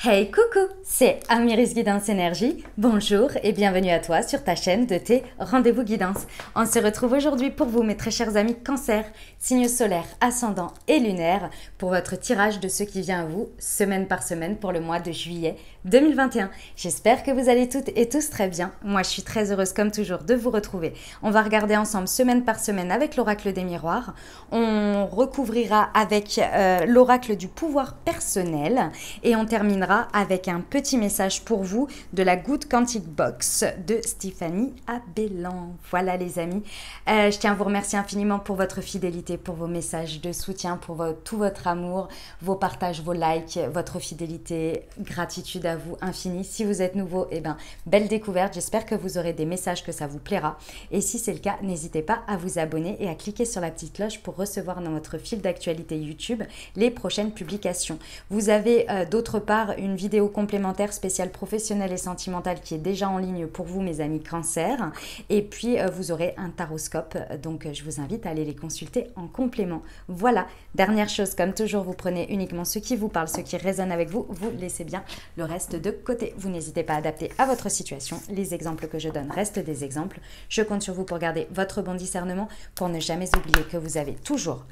Hey coucou, c'est Amiris Guidance Énergie. Bonjour et bienvenue à toi sur ta chaîne de tes rendez-vous guidance. On se retrouve aujourd'hui pour vous mes très chers amis Cancer, signes solaires, ascendants et lunaires pour votre tirage de ce qui vient à vous semaine par semaine pour le mois de juillet 2021. J'espère que vous allez toutes et tous très bien. Moi je suis très heureuse comme toujours de vous retrouver. On va regarder ensemble semaine par semaine avec l'oracle des miroirs. On recouvrira avec l'oracle du pouvoir personnel et on terminera avec un petit message pour vous de la Good Quantic Box de Stéphanie Abellan. Voilà les amis, je tiens à vous remercier infiniment pour votre fidélité, pour vos messages de soutien, pour tout votre amour, vos partages, vos likes, votre fidélité, gratitude à vous infinie. Si vous êtes nouveau, eh ben, belle découverte, j'espère que vous aurez des messages que ça vous plaira et si c'est le cas, n'hésitez pas à vous abonner et à cliquer sur la petite cloche pour recevoir dans votre fil d'actualité YouTube les prochaines publications. Vous avez d'autre part une vidéo complémentaire spéciale professionnelle et sentimentale qui est déjà en ligne pour vous mes amis Cancer et puis vous aurez un taroscope donc je vous invite à aller les consulter en complément. Voilà, dernière chose comme toujours vous prenez uniquement ce qui vous parle, ce qui résonne avec vous, vous laissez bien le reste de côté. Vous n'hésitez pas à adapter à votre situation, les exemples que je donne restent des exemples. Je compte sur vous pour garder votre bon discernement pour ne jamais oublier que vous avez toujours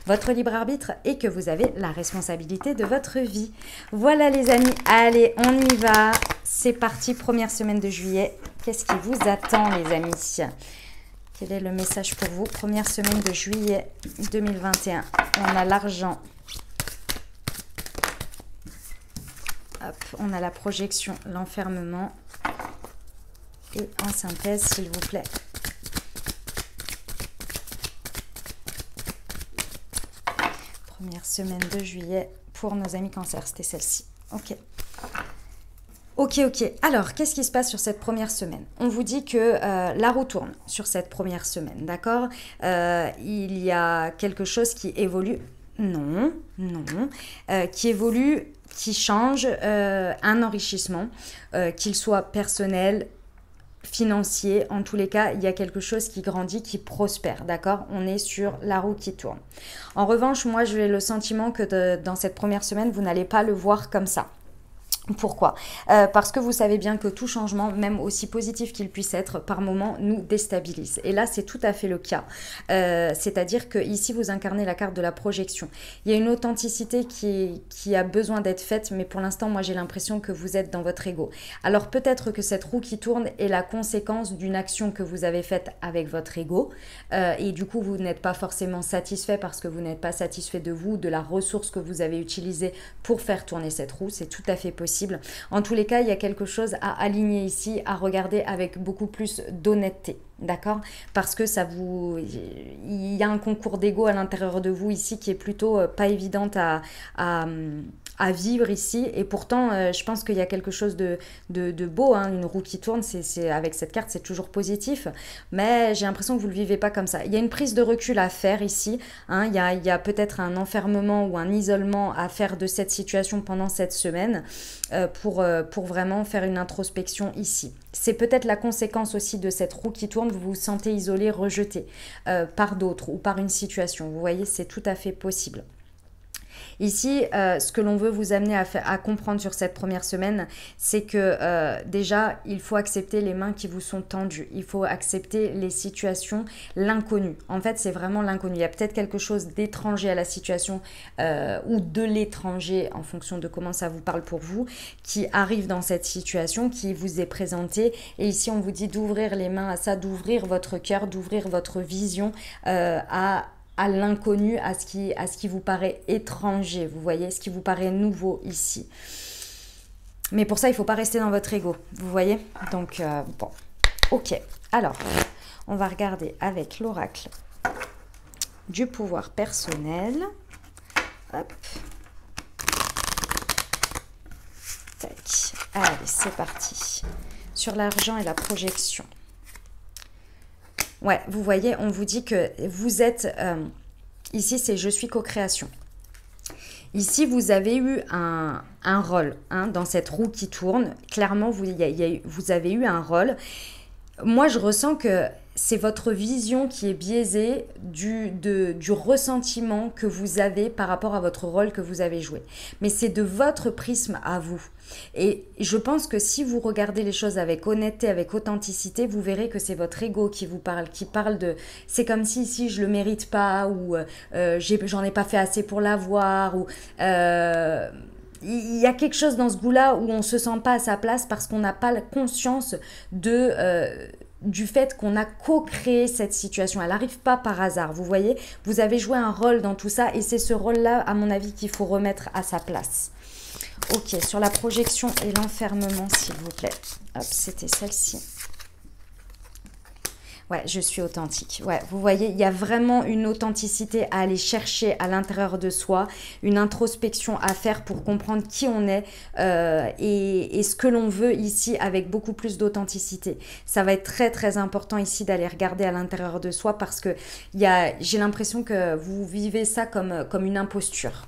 votre libre arbitre et que vous avez la responsabilité de votre vie. Voilà les amis, allez on y va, c'est parti, première semaine de juillet. Qu'est-ce qui vous attend les amis? Quel est le message pour vous? Première semaine de juillet 2021, on a l'argent, on a la projection, l'enfermement et en synthèse s'il vous plaît. Première semaine de juillet pour nos amis Cancer, c'était celle-ci. Ok. Ok. Alors, qu'est-ce qui se passe sur cette première semaine? On vous dit que la roue tourne sur cette première semaine, d'accord? Il y a quelque chose qui évolue. Non. Qui évolue, qui change, un enrichissement, qu'il soit personnel, financier, en tous les cas, il y a quelque chose qui grandit, qui prospère, d'accord? On est sur la roue qui tourne. En revanche, moi, j'ai le sentiment que dans cette première semaine, vous n'allez pas le voir comme ça. Pourquoi? Parce que vous savez bien que tout changement, même aussi positif qu'il puisse être, par moment nous déstabilise. Et là, c'est tout à fait le cas. C'est-à-dire que ici, vous incarnez la carte de la projection. Il y a une authenticité qui a besoin d'être faite, mais pour l'instant, moi, j'ai l'impression que vous êtes dans votre ego. Alors peut-être que cette roue qui tourne est la conséquence d'une action que vous avez faite avec votre ego. Et du coup, vous n'êtes pas forcément satisfait parce que vous n'êtes pas satisfait de vous, de la ressource que vous avez utilisée pour faire tourner cette roue. C'est tout à fait possible. En tous les cas, il y a quelque chose à aligner ici, à regarder avec beaucoup plus d'honnêteté, d'accord? Parce que il y a un concours d'ego à l'intérieur de vous ici qui est plutôt pas évidente à vivre ici et pourtant je pense qu'il y a quelque chose de beau, hein, une roue qui tourne, avec cette carte c'est toujours positif, mais j'ai l'impression que vous ne le vivez pas comme ça. Il y a une prise de recul à faire ici, hein, il y a peut-être un enfermement ou un isolement à faire de cette situation pendant cette semaine pour vraiment faire une introspection ici. C'est peut-être la conséquence aussi de cette roue qui tourne, vous vous sentez isolé, rejeté par d'autres ou par une situation, vous voyez, c'est tout à fait possible. Ici, ce que l'on veut vous amener à comprendre sur cette première semaine, c'est que déjà, il faut accepter les mains qui vous sont tendues. Il faut accepter les situations, l'inconnu. En fait, c'est vraiment l'inconnu. Il y a peut-être quelque chose d'étranger à la situation ou de l'étranger, en fonction de comment ça vous parle pour vous, qui arrive dans cette situation, qui vous est présenté. Et ici, on vous dit d'ouvrir les mains à ça, d'ouvrir votre cœur, d'ouvrir votre vision à l'inconnu, à ce qui vous paraît étranger, vous voyez, ce qui vous paraît nouveau ici. Mais pour ça, il ne faut pas rester dans votre ego, vous voyez. Donc, bon, ok. Alors, on va regarder avec l'oracle du pouvoir personnel. Hop. Tac. Allez, c'est parti. Sur l'argent et la projection. Ouais, vous voyez, on vous dit que vous êtes... ici, c'est « je suis co-création ». Ici, vous avez eu un rôle hein, dans cette roue qui tourne. Clairement, vous avez eu un rôle. Moi, je ressens que c'est votre vision qui est biaisée du ressentiment que vous avez par rapport à votre rôle que vous avez joué. Mais c'est de votre prisme à vous. Et je pense que si vous regardez les choses avec honnêteté, avec authenticité, vous verrez que c'est votre ego qui vous parle, qui parle de « c'est comme si je le mérite pas » ou j'en ai pas fait assez pour l'avoir » ou il y a quelque chose dans ce goût-là où on ne se sent pas à sa place parce qu'on n'a pas la conscience du fait qu'on a co-créé cette situation. Elle n'arrive pas par hasard, vous voyez. Vous avez joué un rôle dans tout ça et c'est ce rôle-là, à mon avis, qu'il faut remettre à sa place. Ok, sur la projection et l'enfermement, s'il vous plaît. Hop, c'était celle-ci. Ouais, je suis authentique. Ouais, vous voyez, il y a vraiment une authenticité à aller chercher à l'intérieur de soi, une introspection à faire pour comprendre qui on est et ce que l'on veut ici avec beaucoup plus d'authenticité. Ça va être très très important ici d'aller regarder à l'intérieur de soi parce que j'ai l'impression que vous vivez ça comme une imposture.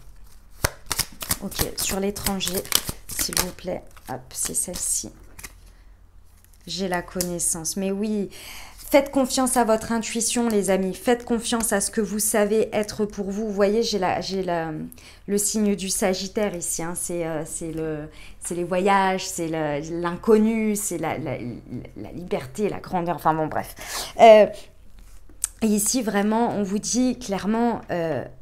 Ok, sur l'étranger, s'il vous plaît. Hop, c'est celle-ci. J'ai la connaissance. Mais oui, faites confiance à votre intuition, les amis. Faites confiance à ce que vous savez être pour vous. Vous voyez, j'ai le signe du Sagittaire ici. Hein. C'est les voyages, c'est l'inconnu, c'est la liberté, la grandeur. Enfin bon, bref. Et ici, vraiment, on vous dit clairement,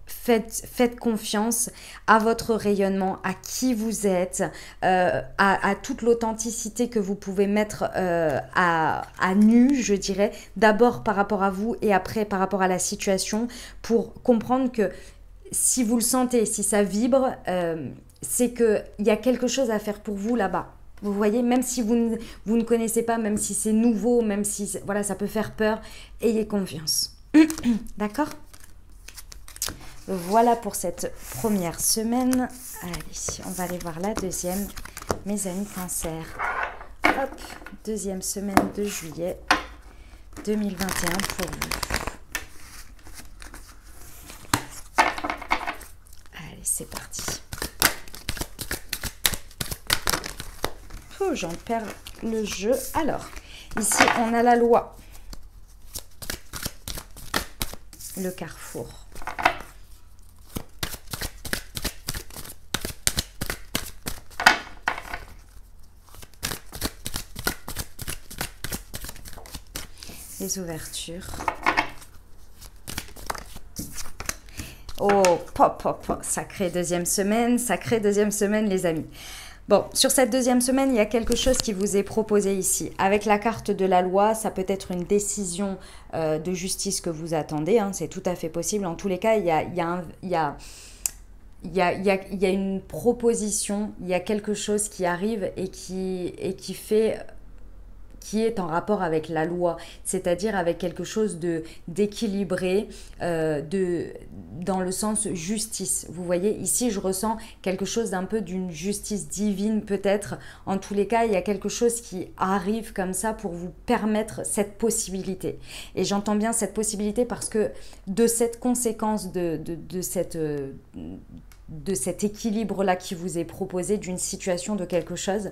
faites confiance à votre rayonnement, à qui vous êtes, à toute l'authenticité que vous pouvez mettre à nu, je dirais, d'abord par rapport à vous et après par rapport à la situation, pour comprendre que si vous le sentez, si ça vibre, c'est qu'il y a quelque chose à faire pour vous là-bas. Vous voyez, même si vous ne connaissez pas, même si c'est nouveau, même si voilà, ça peut faire peur, ayez confiance. D'accord ? Voilà pour cette première semaine. Allez, on va aller voir la deuxième. Mes amis Cancer. Hop, deuxième semaine de juillet 2021 pour vous. Allez, c'est parti. Oh, j'en perds le jeu. Alors, ici, on a la loi. Le carrefour. Les ouvertures. Oh, pop, sacrée deuxième semaine, les amis. Bon, sur cette deuxième semaine, il y a quelque chose qui vous est proposé ici. Avec la carte de la loi, ça peut être une décision de justice que vous attendez. Hein, c'est tout à fait possible. En tous les cas, il y a une proposition, il y a quelque chose qui arrive et qui est en rapport avec la loi, c'est-à-dire avec quelque chose d'équilibré, dans le sens justice. Vous voyez, ici, je ressens quelque chose d'un peu d'une justice divine peut-être. En tous les cas, il y a quelque chose qui arrive comme ça pour vous permettre cette possibilité. Et j'entends bien cette possibilité parce que de cette conséquence, de cet équilibre-là qui vous est proposé, d'une situation, de quelque chose,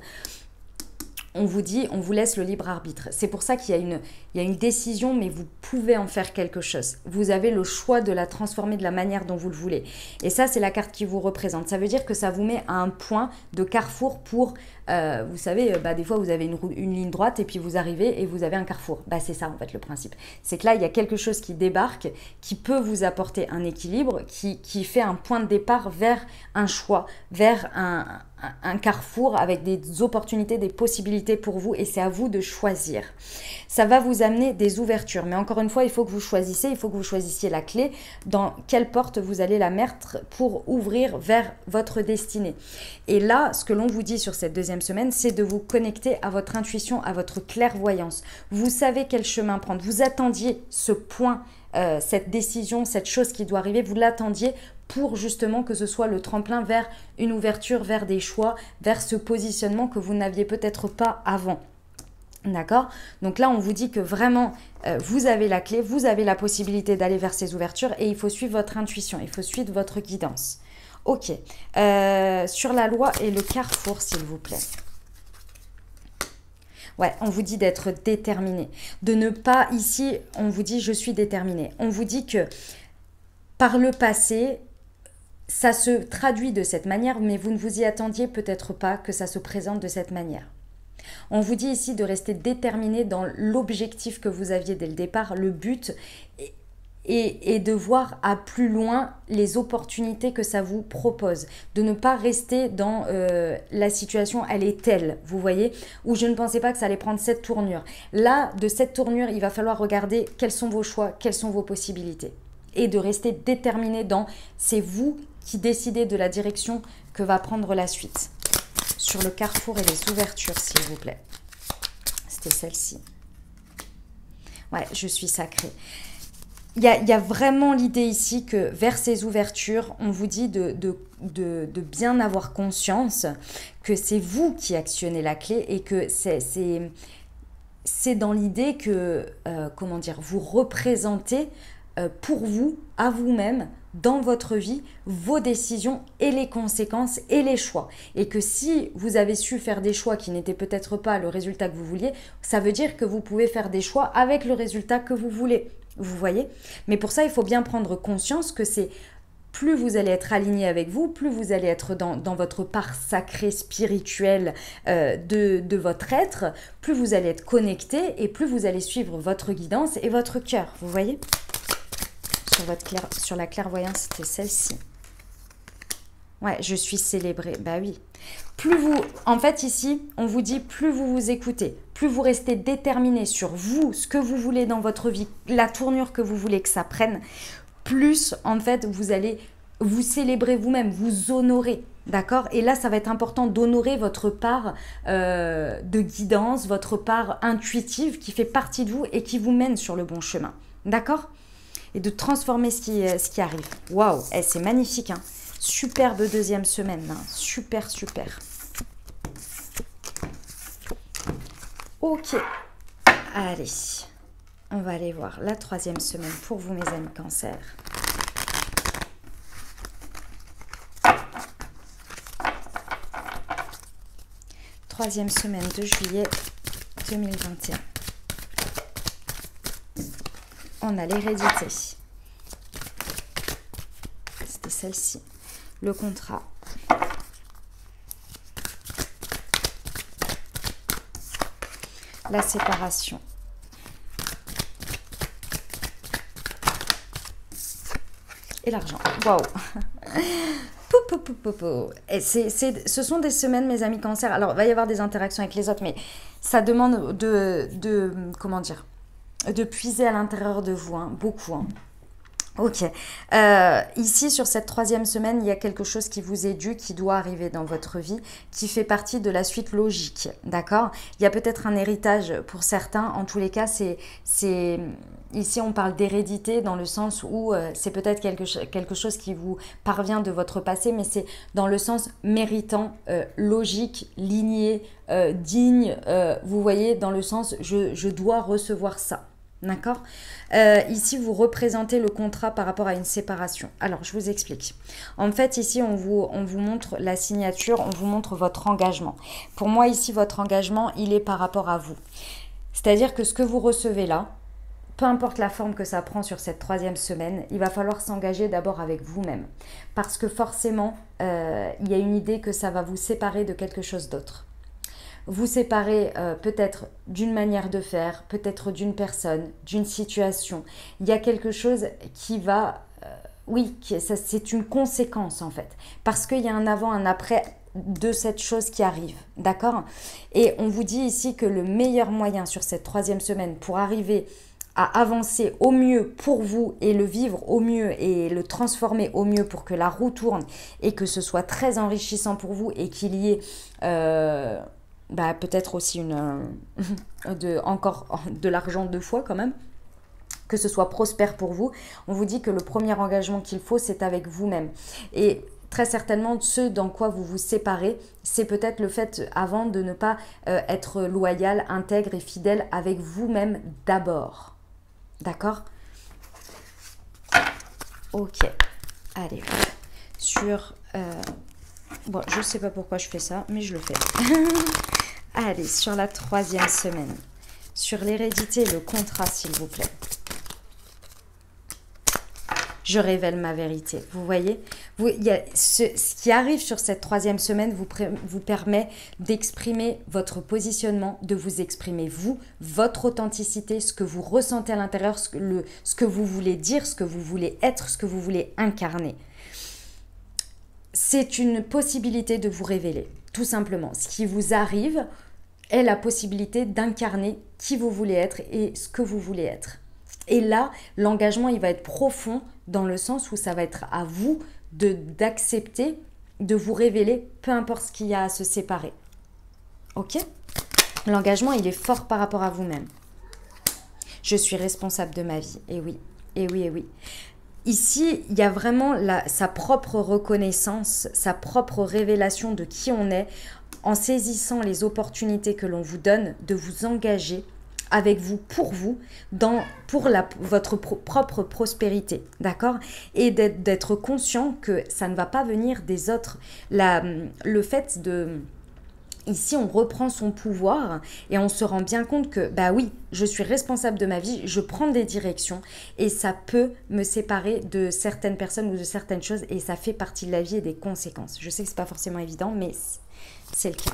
on vous dit, on vous laisse le libre arbitre. C'est pour ça qu'il y a une décision, mais vous pouvez en faire quelque chose. Vous avez le choix de la transformer de la manière dont vous le voulez. Et ça, c'est la carte qui vous représente. Ça veut dire que ça vous met à un point de carrefour pour, vous savez, des fois, vous avez une ligne droite et puis vous arrivez et vous avez un carrefour. C'est ça, en fait, le principe. C'est que là, il y a quelque chose qui débarque, qui peut vous apporter un équilibre, qui fait un point de départ vers un choix, vers un carrefour avec des opportunités, des possibilités pour vous et c'est à vous de choisir. Ça va vous amener des ouvertures, mais encore une fois, il faut que vous choisissiez la clé dans quelle porte vous allez la mettre pour ouvrir vers votre destinée. Et là, ce que l'on vous dit sur cette deuxième semaine, c'est de vous connecter à votre intuition, à votre clairvoyance. Vous savez quel chemin prendre. Vous attendiez ce point, cette décision, cette chose qui doit arriver, vous l'attendiez pour justement que ce soit le tremplin vers une ouverture, vers des choix, vers ce positionnement que vous n'aviez peut-être pas avant. D'accord? Donc là, on vous dit que vraiment, vous avez la clé, vous avez la possibilité d'aller vers ces ouvertures et il faut suivre votre intuition, il faut suivre votre guidance. Ok. Sur la loi et le carrefour, s'il vous plaît. Ouais, on vous dit d'être déterminé. De ne pas, ici, on vous dit je suis déterminé. On vous dit que par le passé, ça se traduit de cette manière, mais vous ne vous y attendiez peut-être pas que ça se présente de cette manière. On vous dit ici de rester déterminé dans l'objectif que vous aviez dès le départ, le but, et de voir à plus loin les opportunités que ça vous propose. De ne pas rester dans la situation, elle est telle, vous voyez, où je ne pensais pas que ça allait prendre cette tournure. Là, de cette tournure, il va falloir regarder quels sont vos choix, quelles sont vos possibilités. Et de rester déterminé dans, c'est vous qui décidez de la direction que va prendre la suite. Sur le carrefour et les ouvertures, s'il vous plaît. C'était celle-ci. Ouais, je suis sacrée. Il y a vraiment l'idée ici que vers ces ouvertures, on vous dit de bien avoir conscience que c'est vous qui actionnez la clé et que c'est dans l'idée que, comment dire, vous représentez pour vous, à vous-même, dans votre vie, vos décisions et les conséquences et les choix. Et que si vous avez su faire des choix qui n'étaient peut-être pas le résultat que vous vouliez, ça veut dire que vous pouvez faire des choix avec le résultat que vous voulez. Vous voyez? Mais pour ça, il faut bien prendre conscience que c'est plus vous allez être aligné avec vous, plus vous allez être dans votre part sacrée, spirituelle de votre être, plus vous allez être connecté et plus vous allez suivre votre guidance et votre cœur. Vous voyez? Sur la clairvoyance, c'était celle-ci. Ouais, je suis célébrée. Bah oui. Plus vous... En fait, ici, on vous dit, plus vous vous écoutez, plus vous restez déterminé sur vous, ce que vous voulez dans votre vie, la tournure que vous voulez que ça prenne, plus, en fait, vous allez vous célébrer vous-même, vous honorer. D'accord? Et là, ça va être important d'honorer votre part de guidance, votre part intuitive qui fait partie de vous et qui vous mène sur le bon chemin. D'accord? Et de transformer ce qui arrive. Waouh, c'est magnifique, hein. Superbe deuxième semaine, hein. Super, super. Ok, allez, on va aller voir la troisième semaine pour vous, mes amis Cancer. Troisième semaine de juillet 2021. On a l'hérédité. C'était celle-ci. Le contrat. La séparation. Et l'argent. Waouh. Et ce sont des semaines, mes amis Cancer. Alors, il va y avoir des interactions avec les autres, mais ça demande comment dire, de puiser à l'intérieur de vous, hein, beaucoup. Hein. Ok. Ici, sur cette troisième semaine, il y a quelque chose qui vous est dû, qui doit arriver dans votre vie, qui fait partie de la suite logique. D'accord? Il y a peut-être un héritage pour certains. En tous les cas, ici, on parle d'hérédité dans le sens où c'est peut-être quelque chose qui vous parvient de votre passé, mais c'est dans le sens méritant, logique, ligné, digne. Vous voyez, dans le sens je dois recevoir ça. D'accord? Ici, vous représentez le contrat par rapport à une séparation. Alors, je vous explique. En fait, ici, on vous montre la signature, on vous montre votre engagement. Pour moi, ici, votre engagement, il est par rapport à vous. C'est-à-dire que ce que vous recevez là, peu importe la forme que ça prend sur cette troisième semaine, il va falloir s'engager d'abord avec vous-même. Parce que forcément, il y a une idée que ça va vous séparer de quelque chose d'autre. Vous séparer peut-être d'une manière de faire, peut-être d'une personne, d'une situation. Il y a quelque chose qui va... oui, c'est une conséquence en fait. Parce qu'il y a un avant, un après de cette chose qui arrive. D'accord? Et on vous dit ici que le meilleur moyen sur cette troisième semaine pour arriver à avancer au mieux pour vous et le vivre au mieux et le transformer au mieux pour que la roue tourne et que ce soit très enrichissant pour vous et qu'il y ait... peut-être aussi encore de l'argent deux fois quand même, que ce soit prospère pour vous. On vous dit que le premier engagement qu'il faut, c'est avec vous-même. Et très certainement, ce dans quoi vous vous séparez, c'est peut-être le fait avant de ne pas être loyal, intègre et fidèle avec vous-même d'abord. D'accord? Ok. Allez. Sur... bon, je ne sais pas pourquoi je fais ça, mais je le fais. Allez, sur la 3e semaine. Sur l'hérédité et le contrat, s'il vous plaît. Je révèle ma vérité. Vous voyez, ce qui arrive sur cette 3e semaine vous permet d'exprimer votre positionnement, de vous exprimer vous, votre authenticité, ce que vous ressentez à l'intérieur, ce que vous voulez dire, ce que vous voulez être, ce que vous voulez incarner. C'est une possibilité de vous révéler, tout simplement. Ce qui vous arrive est la possibilité d'incarner qui vous voulez être et ce que vous voulez être. Et là, l'engagement, il va être profond dans le sens où ça va être à vous d'accepter, de vous révéler, peu importe ce qu'il y a à se séparer. Ok? L'engagement, il est fort par rapport à vous-même. Je suis responsable de ma vie. Et oui, et oui, et oui. Ici, il y a vraiment sa propre reconnaissance, sa propre révélation de qui on est, en saisissant les opportunités que l'on vous donne, de vous engager avec vous, pour votre propre prospérité, d'accord? Et d'être conscient que ça ne va pas venir des autres. Le fait de... Ici, on reprend son pouvoir et on se rend bien compte que, bah oui, je suis responsable de ma vie, je prends des directions et ça peut me séparer de certaines personnes ou de certaines choses et ça fait partie de la vie et des conséquences. Je sais que c'est pas forcément évident, mais c'est le cas.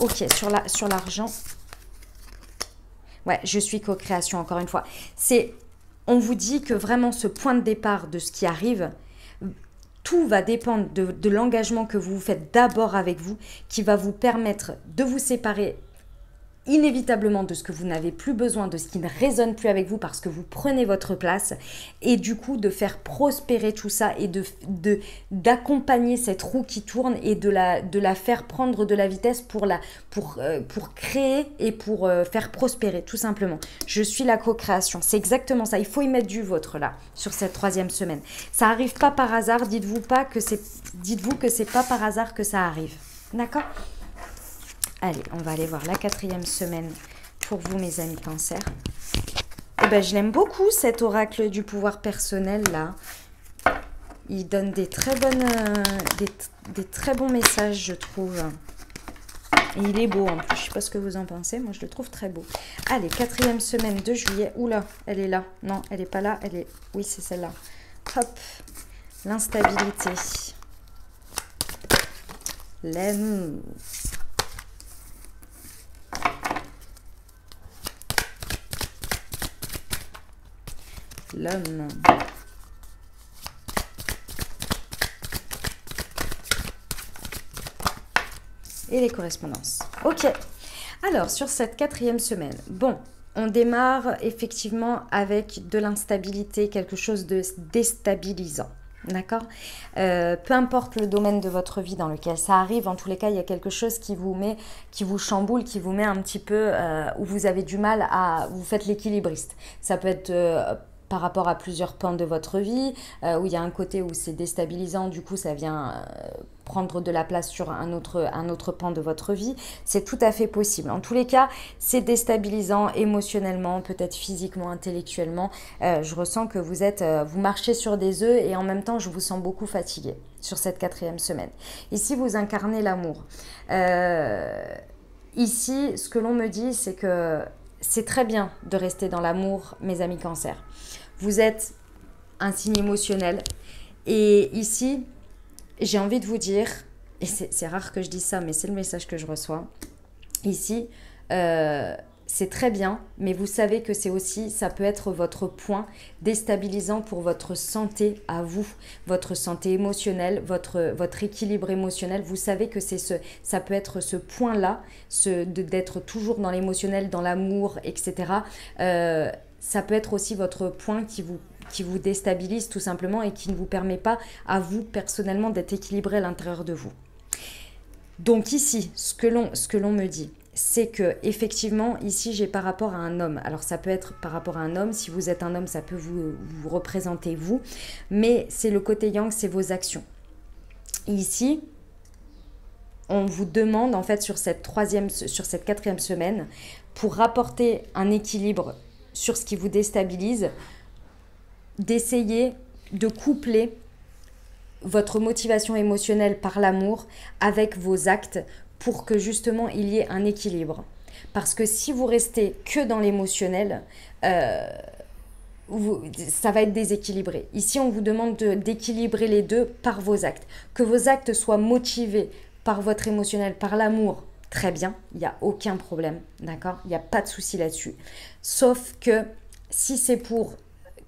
Ok, sur l'argent... Ouais, je suis co-création, encore une fois. On vous dit que vraiment ce point de départ de ce qui arrive, tout va dépendre de l'engagement que vous faites d'abord avec vous, qui va vous permettre de vous séparer inévitablement de ce que vous n'avez plus besoin, de ce qui ne résonne plus avec vous parce que vous prenez votre place et du coup de faire prospérer tout ça et d'accompagner cette roue qui tourne et de la faire prendre de la vitesse pour créer et pour faire prospérer tout simplement. Je suis la co-création, c'est exactement ça, il faut y mettre du vôtre là sur cette 3e semaine. Ça arrive pas par hasard, dites-vous que c'est pas par hasard que ça arrive, d'accord? Allez, on va aller voir la 4e semaine pour vous, mes amis Cancer. Eh ben, je l'aime beaucoup, cet oracle du pouvoir personnel, là. Il donne des très bons messages, je trouve. Et il est beau, en plus. Je ne sais pas ce que vous en pensez. Moi, je le trouve très beau. Allez, 4e semaine de juillet. Oula, elle est là. Non, elle n'est pas là. Oui, c'est celle-là. Hop. L'instabilité. L'amour. L'homme. Et les correspondances. Ok. Alors, sur cette 4e semaine, bon, on démarre effectivement avec de l'instabilité, quelque chose de déstabilisant. D'accord? Peu importe le domaine de votre vie dans lequel ça arrive, en tous les cas, il y a quelque chose qui vous chamboule, qui vous met un petit peu où vous avez du mal vous faites l'équilibriste. Ça peut être par rapport à plusieurs pans de votre vie, où il y a un côté où c'est déstabilisant, du coup ça vient prendre de la place sur un autre pan de votre vie. C'est tout à fait possible. En tous les cas, c'est déstabilisant émotionnellement, peut-être physiquement, intellectuellement. Je ressens que vous marchez sur des œufs et en même temps, je vous sens beaucoup fatigué sur cette 4e semaine. Ici, vous incarnez l'amour. Ici, ce que l'on me dit, c'est que c'est très bien de rester dans l'amour, mes amis Cancer. Vous êtes un signe émotionnel. Et ici, j'ai envie de vous dire, et c'est rare que je dise ça, mais c'est le message que je reçois. Ici, c'est très bien, mais vous savez que ça peut être votre point déstabilisant pour votre santé à vous, votre santé émotionnelle, votre équilibre émotionnel. Vous savez que ça peut être ce point-là, d'être toujours dans l'émotionnel, dans l'amour, etc. Ça peut être aussi votre point qui vous déstabilise tout simplement et qui ne vous permet pas à vous personnellement d'être équilibré à l'intérieur de vous. Donc ici, ce que l'on me dit, c'est que effectivement ici j'ai par rapport à un homme. Alors ça peut être par rapport à un homme, si vous êtes un homme ça peut vous représenter vous, mais c'est le côté yang, c'est vos actions. Ici, on vous demande en fait sur cette 4e semaine, pour rapporter un équilibre sur ce qui vous déstabilise, d'essayer de coupler votre motivation émotionnelle par l'amour avec vos actes pour que justement il y ait un équilibre. Parce que si vous restez que dans l'émotionnel, ça va être déséquilibré. Ici, on vous demande d'équilibrer les deux par vos actes. Que vos actes soient motivés par votre émotionnel, par l'amour, très bien, il n'y a aucun problème, d'accord? Il n'y a pas de souci là-dessus. Sauf que si c'est pour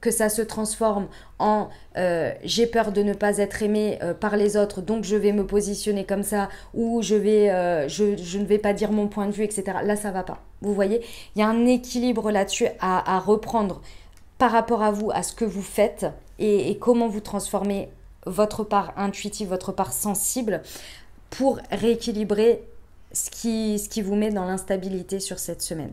que ça se transforme en j'ai peur de ne pas être aimé par les autres, donc je vais me positionner comme ça, ou je ne vais pas dire mon point de vue, etc. Là, ça va pas. Vous voyez, il y a un équilibre là-dessus à reprendre par rapport à vous, à ce que vous faites et comment vous transformez votre part intuitive, votre part sensible pour rééquilibrer ce qui vous met dans l'instabilité sur cette semaine.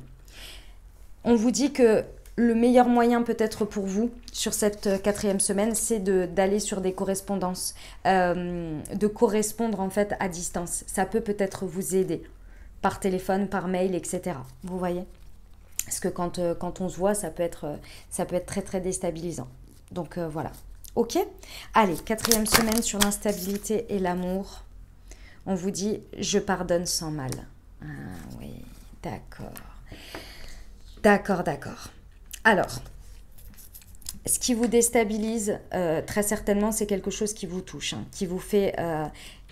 On vous dit que le meilleur moyen peut-être pour vous sur cette 4e semaine, c'est d'aller sur des correspondances, de correspondre en fait à distance. Ça peut peut-être vous aider par téléphone, par mail, etc. Vous voyez ? Parce que quand on se voit, ça peut être très très déstabilisant. Donc voilà. Ok ? Allez, 4e semaine sur l'instabilité et l'amour. On vous dit « je pardonne sans mal ». Ah oui, d'accord. D'accord. Alors, ce qui vous déstabilise, très certainement, c'est quelque chose qui vous touche, hein, qui vous fait...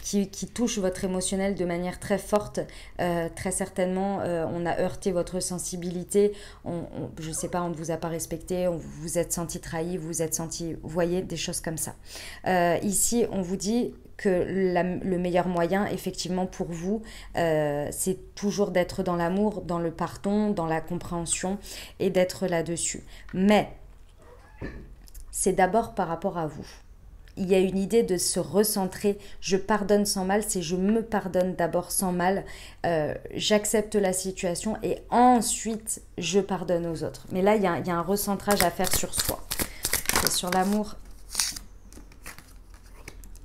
Qui touche votre émotionnel de manière très forte. Très certainement, on a heurté votre sensibilité. Je ne sais pas, on ne vous a pas respecté, vous vous êtes senti trahi, vous vous êtes senti... Vous voyez, des choses comme ça. Ici, on vous dit que le meilleur moyen, effectivement, pour vous, c'est toujours d'être dans l'amour, dans le pardon, dans la compréhension et d'être là-dessus. Mais c'est d'abord par rapport à vous. Il y a une idée de se recentrer. Je pardonne sans mal, c'est je me pardonne d'abord sans mal. J'accepte la situation et ensuite je pardonne aux autres. Mais là, il y a un recentrage à faire sur soi. Et sur l'amour,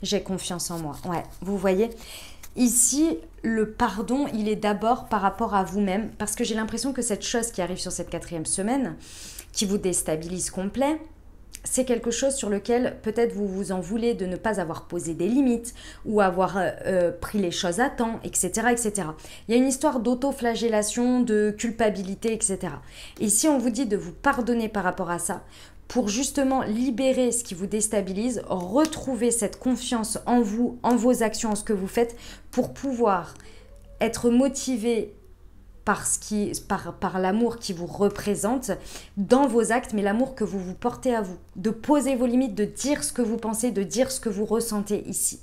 j'ai confiance en moi. Ouais, vous voyez, ici, le pardon, il est d'abord par rapport à vous-même. Parce que j'ai l'impression que cette chose qui arrive sur cette 4e semaine, qui vous déstabilise complet, c'est quelque chose sur lequel peut-être vous vous en voulez de ne pas avoir posé des limites ou avoir pris les choses à temps, etc., etc. Il y a une histoire d'auto-flagellation, de culpabilité, etc. Et si on vous dit de vous pardonner par rapport à ça, pour justement libérer ce qui vous déstabilise, retrouver cette confiance en vous, en vos actions, en ce que vous faites, pour pouvoir être motivé par l'amour qui vous représente dans vos actes, mais l'amour que vous vous portez à vous. De poser vos limites, de dire ce que vous pensez, de dire ce que vous ressentez ici.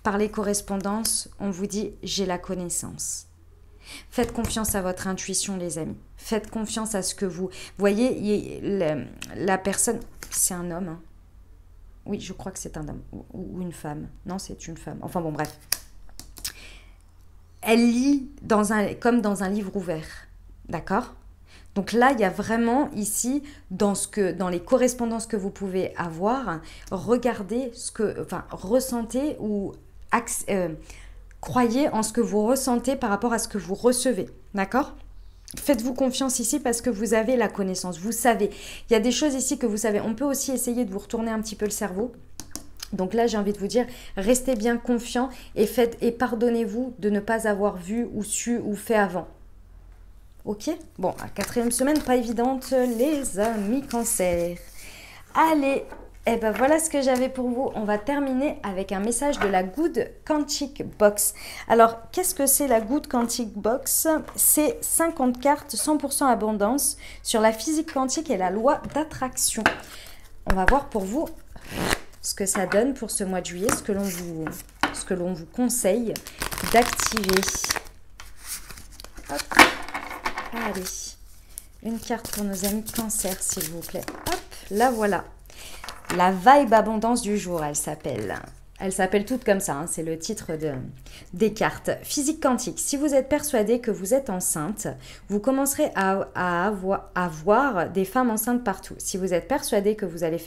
Par les correspondances, on vous dit « j'ai la connaissance ». Faites confiance à votre intuition, les amis. Faites confiance à ce que vous... voyez, la personne... C'est un homme, hein. Oui, je crois que c'est un homme. Ou une femme. Non, c'est une femme. Enfin bon, bref. Elle lit comme dans un livre ouvert, d'accord? Donc là, il y a vraiment ici, dans les correspondances que vous pouvez avoir, regardez ressentez ou croyez en ce que vous ressentez par rapport à ce que vous recevez, d'accord? Faites-vous confiance ici parce que vous avez la connaissance, vous savez. Il y a des choses ici que vous savez. On peut aussi essayer de vous retourner un petit peu le cerveau. Donc là, j'ai envie de vous dire, restez bien confiants et pardonnez-vous de ne pas avoir vu ou su ou fait avant. Ok? Bon, la 4e semaine, pas évidente, les amis Cancer. Allez, et ben voilà ce que j'avais pour vous. On va terminer avec un message de la Good Quantic Box. Alors, qu'est-ce que c'est la Good Quantic Box? C'est 50 cartes, 100% abondance sur la physique quantique et la loi d'attraction. On va voir pour vous ce que ça donne pour ce mois de juillet, ce que l'on vous conseille d'activer. Hop, allez, une carte pour nos amis Cancer, s'il vous plaît. Hop, la voilà. La vibe abondance du jour, elle s'appelle. Elle s'appelle toute comme ça, hein, c'est le titre des cartes. Physique quantique, si vous êtes persuadé que vous êtes enceinte, vous commencerez à voir des femmes enceintes partout. Si vous êtes persuadé que vous allez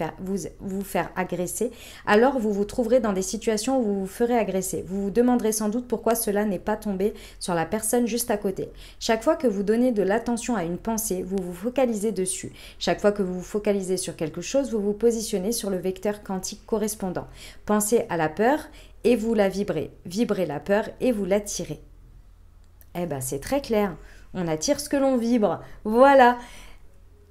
vous faire agresser, alors vous vous trouverez dans des situations où vous vous ferez agresser. Vous vous demanderez sans doute pourquoi cela n'est pas tombé sur la personne juste à côté. Chaque fois que vous donnez de l'attention à une pensée, vous vous focalisez dessus. Chaque fois que vous vous focalisez sur quelque chose, vous vous positionnez sur le vecteur quantique correspondant. Pensez à la peur et vous la vibrez. Vibrez la peur et vous l'attirez. Eh ben, c'est très clair. On attire ce que l'on vibre. Voilà.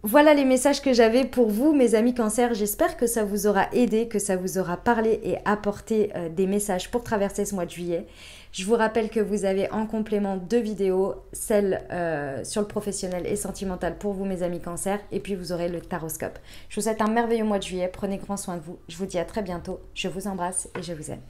Voilà les messages que j'avais pour vous, mes amis Cancer. J'espère que ça vous aura aidé, que ça vous aura parlé et apporté des messages pour traverser ce mois de juillet. Je vous rappelle que vous avez en complément 2 vidéos, celle sur le professionnel et sentimental pour vous, mes amis Cancer, et puis vous aurez le taroscope. Je vous souhaite un merveilleux mois de juillet. Prenez grand soin de vous. Je vous dis à très bientôt. Je vous embrasse et je vous aime.